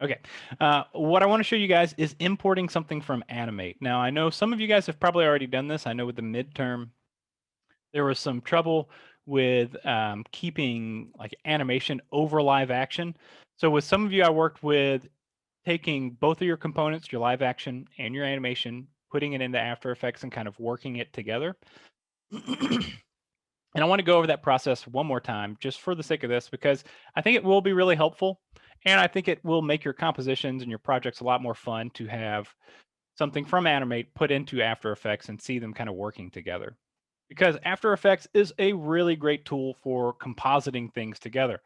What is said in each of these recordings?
Okay. What I want to show you guys is importing something from Animate. Now, I know some of you guys have probably already done this. I know with the midterm, there was some trouble with keeping like animation over live action. So with some of you, I worked with taking both of your components, your live action and your animation, putting it into After Effects and kind of working it together. And I want to go over that process one more time just for the sake of this, because I think it will be really helpful. And I think it will make your compositions and your projects a lot more fun to have something from Animate put into After Effects and see them kind of working together. Because After Effects is a really great tool for compositing things together.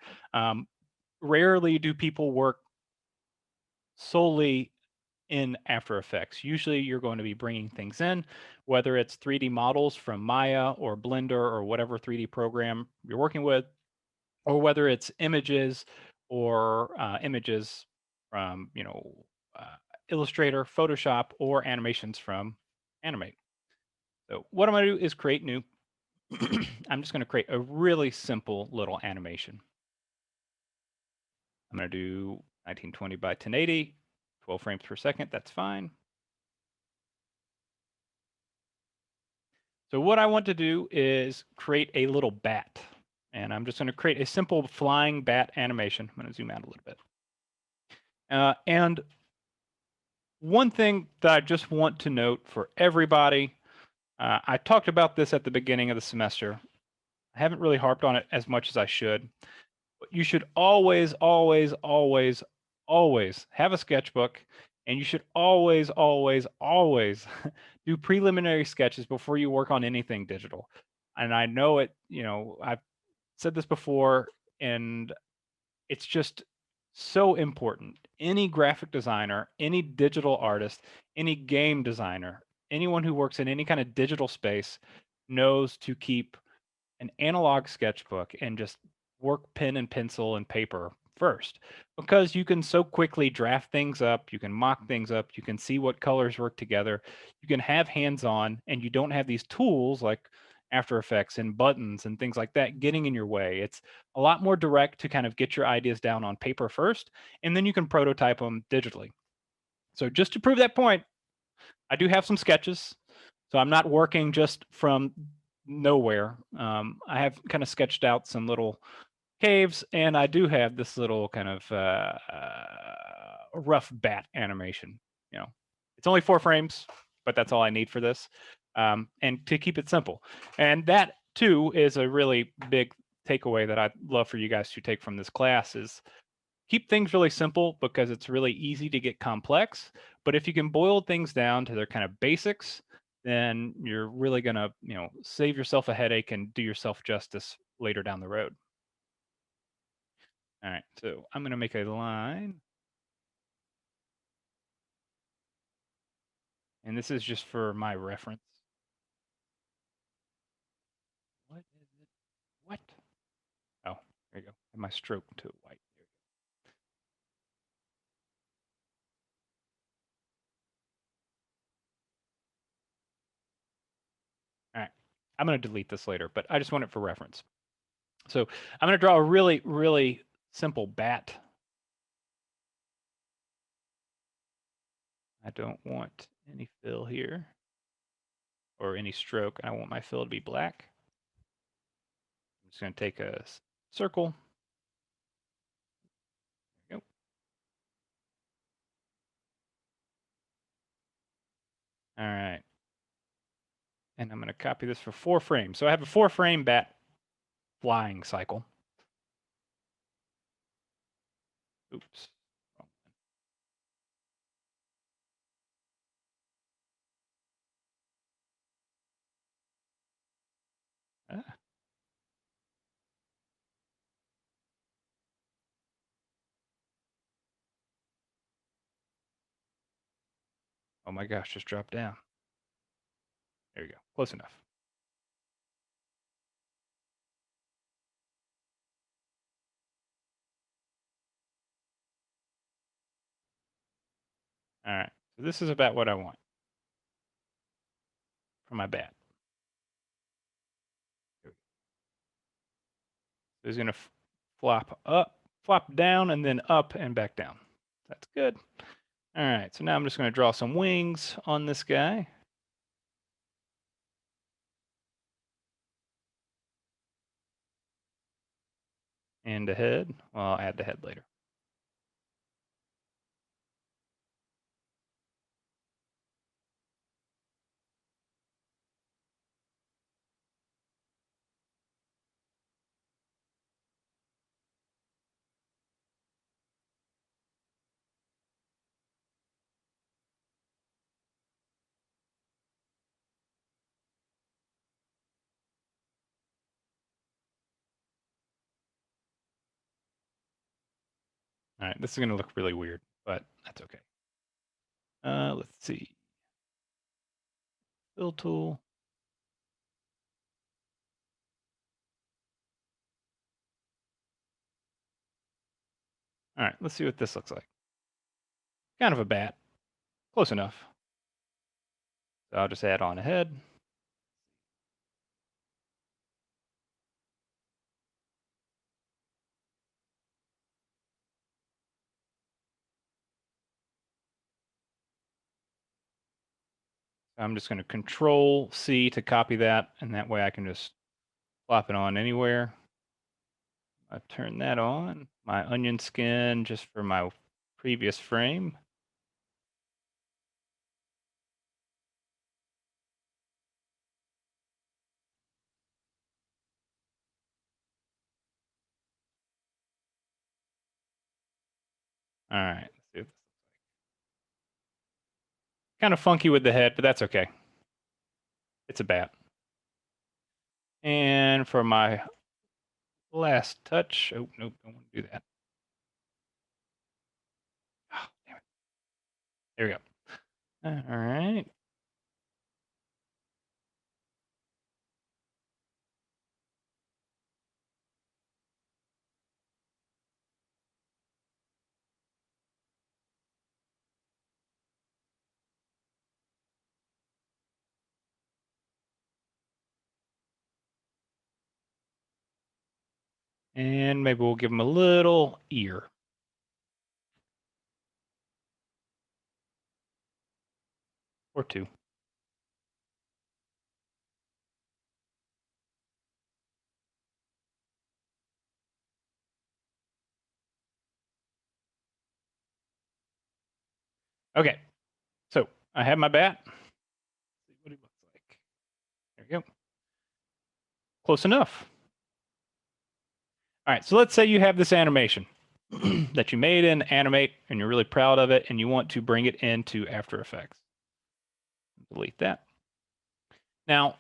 Rarely do people work solely in After Effects. Usually you're going to be bringing things in, whether it's 3D models from Maya or Blender or whatever 3D program you're working with, or whether it's images or images from, uh, Illustrator, Photoshop, or animations from Animate. So what I'm going to do is create new. I'm just going to create a really simple little animation. I'm going to do 1920 by 1080, 12 frames per second. That's fine. So what I want to do is create a little bat. And I'm just going to create a simple flying bat animation. I'm going to zoom out a little bit. And one thing that I just want to note for everybody, I talked about this at the beginning of the semester. I haven't really harped on it as much as I should. But you should always, always, always, always have a sketchbook, and you should always, always, always do preliminary sketches before you work on anything digital. And I know it, I've said this before, and it's just so important. Any graphic designer, any digital artist, any game designer, anyone who works in any kind of digital space knows to keep an analog sketchbook and just work pen and pencil and paper first, because you can so quickly draft things up, you can mock things up, you can see what colors work together, you can have hands-on, and you don't have these tools like After Effects and buttons and things like that getting in your way. It's a lot more direct to kind of get your ideas down on paper first, and then you can prototype them digitally. So just to prove that point, I do have some sketches. So I'm not working just from nowhere. I have kind of sketched out some little caves, and I do have this little kind of rough bat animation. You know, it's only 4 frames, but that's all I need for this, and to keep it simple. And that too is a really big takeaway that I'd love for you guys to take from this class is keep things really simple because it's really easy to get complex. But if you can boil things down to their kind of basics, then you're really going to, save yourself a headache and do yourself justice later down the road. All right, so I'm going to make a line. And this is just for my reference. What is it? What? Oh, there you go. And my stroke to white. All right. I'm going to delete this later, but I just want it for reference. So I'm going to draw a really, really simple bat. I don't want any fill here or any stroke. I want my fill to be black. I'm just going to take a circle. There we go. All right. And I'm going to copy this for 4 frames. So I have a 4-frame bat flying cycle. Oops. Ah. Oh my gosh, just dropped down. There you go. Close enough. All right. So this is about what I want for my bat. So it's going to flop up, flop down, and then up and back down. That's good. All right, so now I'm just going to draw some wings on this guy. And a head. Well, I'll add the head later. All right, this is going to look really weird, but that's okay. Let's see. Fill tool. All right, let's see what this looks like. Kind of a bat. Close enough. So I'll just add on a head. I'm just going to Control C to copy that, and that way I can just plop it on anywhere. I turn that on. My onion skin just for my previous frame. All right, let's see what this looks like. Kind of funky with the head, but that's okay. It's a bat. And for my last touch, oh, nope, don't want to do that. Oh, damn it. There we go. All right. And maybe we'll give him a little ear. Or two. Okay, so I have my bat. Let's see what he looks like. There we go. Close enough. All right, so let's say you have this animation that you made in Animate and you're really proud of it and you want to bring it into After Effects. Delete that. Now,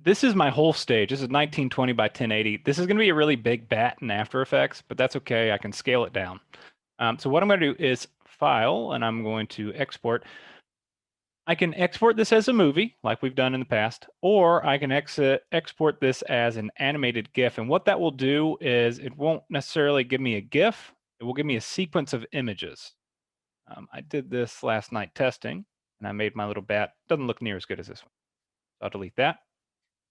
this is my whole stage. This is 1920 by 1080. This is going to be a really big bat in After Effects, but that's okay. I can scale it down. So what I'm going to do is File, and I'm going to export. I can export this as a movie, like we've done in the past, or I can export this as an animated GIF. And what that will do is it won't necessarily give me a GIF. It will give me a sequence of images. I did this last night testing, and I made my little bat. Doesn't look near as good as this one. So I'll delete that.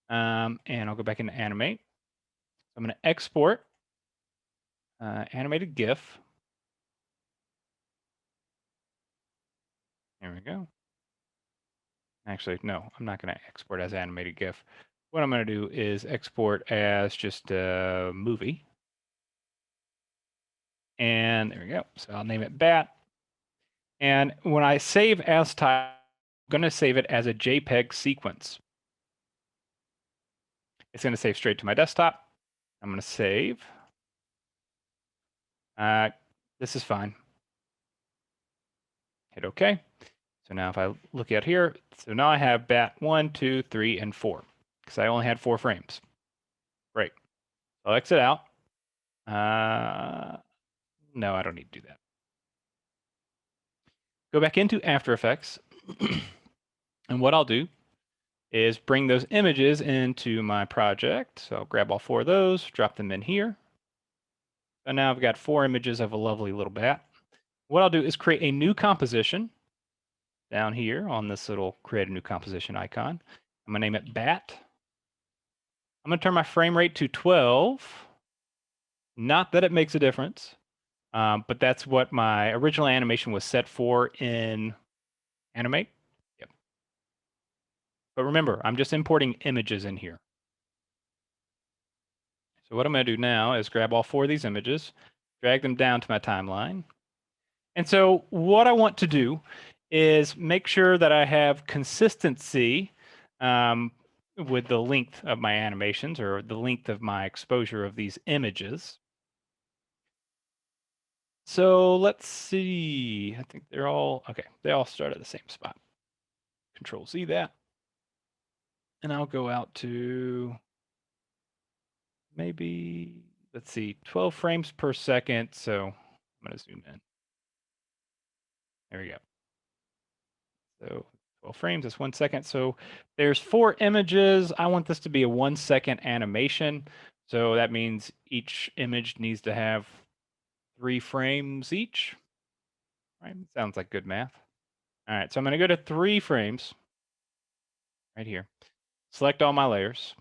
And I'll go back into Animate. So I'm going to export animated GIF. There we go. Actually, no, I'm not going to export as animated GIF. What I'm going to do is export as just a movie. And there we go. So I'll name it bat. And when I save as type, I'm going to save it as a JPEG sequence. It's going to save straight to my desktop. I'm going to save. This is fine. Hit OK. So now if I look out here, so now I have bat 1, 2, 3, and 4 because I only had 4 frames. Great. I'll exit out. No, I don't need to do that. Go back into After Effects. And what I'll do is bring those images into my project. So I'll grab all 4 of those, drop them in here. So now I've got 4 images of a lovely little bat. What I'll do is create a new composition down here on this little create a new composition icon. I'm going to name it bat. I'm going to turn my frame rate to 12. Not that it makes a difference. But that's what my original animation was set for in Animate. Yep. But remember, I'm just importing images in here. So what I'm going to do now is grab all 4 of these images, drag them down to my timeline. And so what I want to do is make sure that I have consistency with the length of my animations or the length of my exposure of these images. So let's see. I think they're all okay. They all start at the same spot. Control Z that. And I'll go out to maybe, let's see, 12 frames per second. So I'm going to zoom in. There we go. So 12 frames is 1 second. So there's 4 images. I want this to be a 1 second animation. So that means each image needs to have 3 frames each. Right? Sounds like good math. All right, so I'm going to go to 3 frames right here. Select all my layers.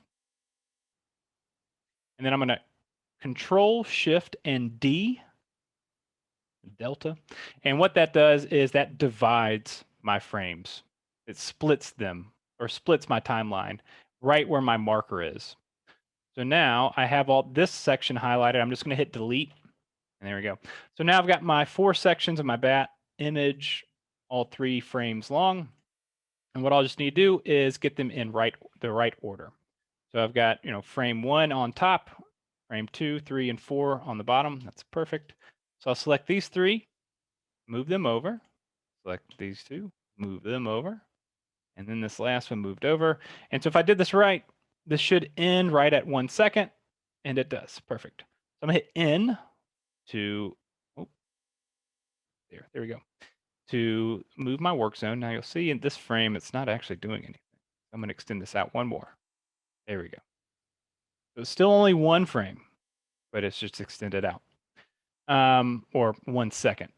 And then I'm going to Control, Shift, and D, Delta. And what that does is that divides my frames. It splits them, or splits my timeline right where my marker is. So now I have all this section highlighted. I'm just going to hit delete. And there we go. So now I've got my 4 sections of my bat image, all 3 frames long. And what I'll just need to do is get them in the right order. So I've got, frame 1 on top, frame 2, 3, and 4 on the bottom. That's perfect. So I'll select these 3, move them over, select these 2, move them over, and then this last one moved over. And so if I did this right, this should end right at 1 second, and it does. Perfect. So I'm gonna hit N to, oh, there we go, to move my work zone. Now you'll see in this frame, it's not actually doing anything. I'm gonna extend this out 1 more. There we go. So it's still only 1 frame, but it's just extended out. Or 1 second,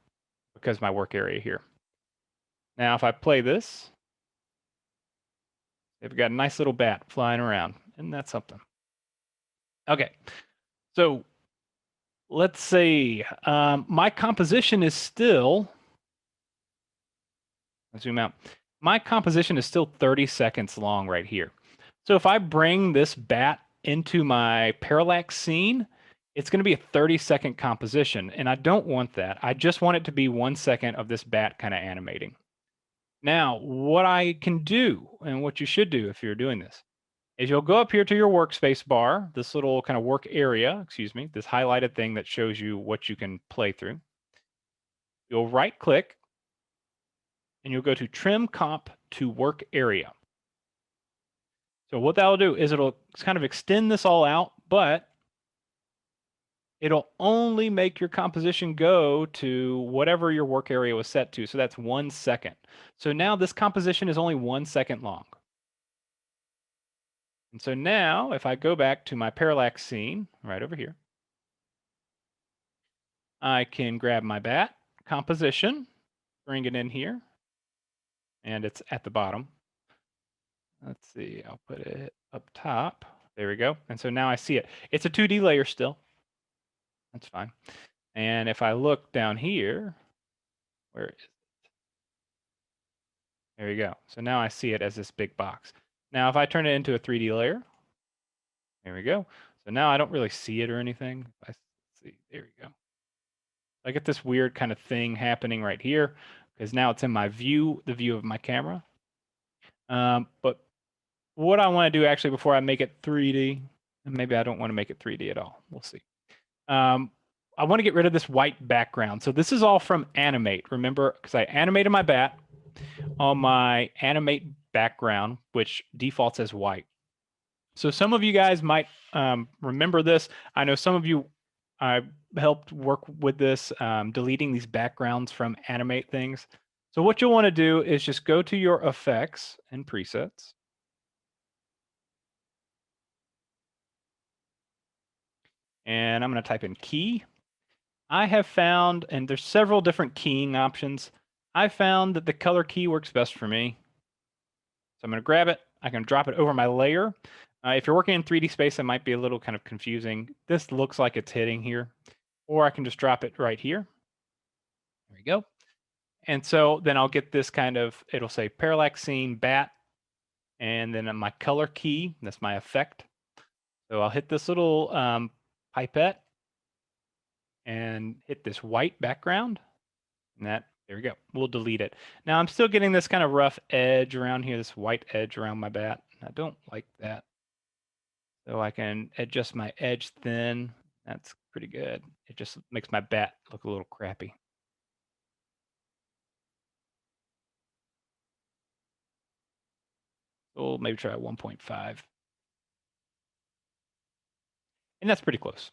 because my work area here. Now, if I play this, they've got a nice little bat flying around, and that's something. Okay, so let's see. My composition is still, let's zoom out. My composition is still 30 seconds long right here. So if I bring this bat into my parallax scene, it's going to be a 30-second composition, and I don't want that. I just want it to be 1 second of this bat kind of animating. Now, what I can do, and what you should do if you're doing this, is you'll go up here to your workspace bar, this little kind of work area, excuse me, this highlighted thing that shows you what you can play through. You'll right click, and you'll go to Trim Comp to Work Area. So what that'll do is it'll kind of extend this all out, but it'll only make your composition go to whatever your work area was set to. So that's 1 second. So now this composition is only 1 second long. And so now if I go back to my parallax scene right over here, I can grab my bat composition, bring it in here, and it's at the bottom. Let's see, I'll put it up top. There we go. And so now I see it. It's a 2D layer still. That's fine. And if I look down here, where is it? There we go. So now I see it as this big box. Now if I turn it into a 3D layer, there we go. So now I don't really see it or anything. Let's see, there we go. I get this weird kind of thing happening right here because now it's in my view, the view of my camera. But what I want to do actually before I make it 3D, and maybe I don't want to make it 3D at all. We'll see. I want to get rid of this white background. So this is all from Animate. Remember, because I animated my bat on my Animate background, which defaults as white. So some of you guys might remember this. I know some of you, I helped work with this, deleting these backgrounds from Animate things. So what you'll want to do is just go to your effects and presets. And I'm going to type in key. I have found, and there's several different keying options. I found that the color key works best for me. So I'm going to grab it. I can drop it over my layer. If you're working in 3D space, it might be a little kind of confusing. This looks like it's hitting here. or I can just drop it right here. There we go. And so then I'll get this kind of, it'll say parallax scene bat, and then my color key, that's my effect. So I'll hit this little pipette and hit this white background, and there we go. We'll delete it. Now I'm still getting this kind of rough edge around here, this white edge around my bat. I don't like that. So I can adjust my edge thin. That's pretty good. It just makes my bat look a little crappy. So we'll maybe try 1.5. And that's pretty close.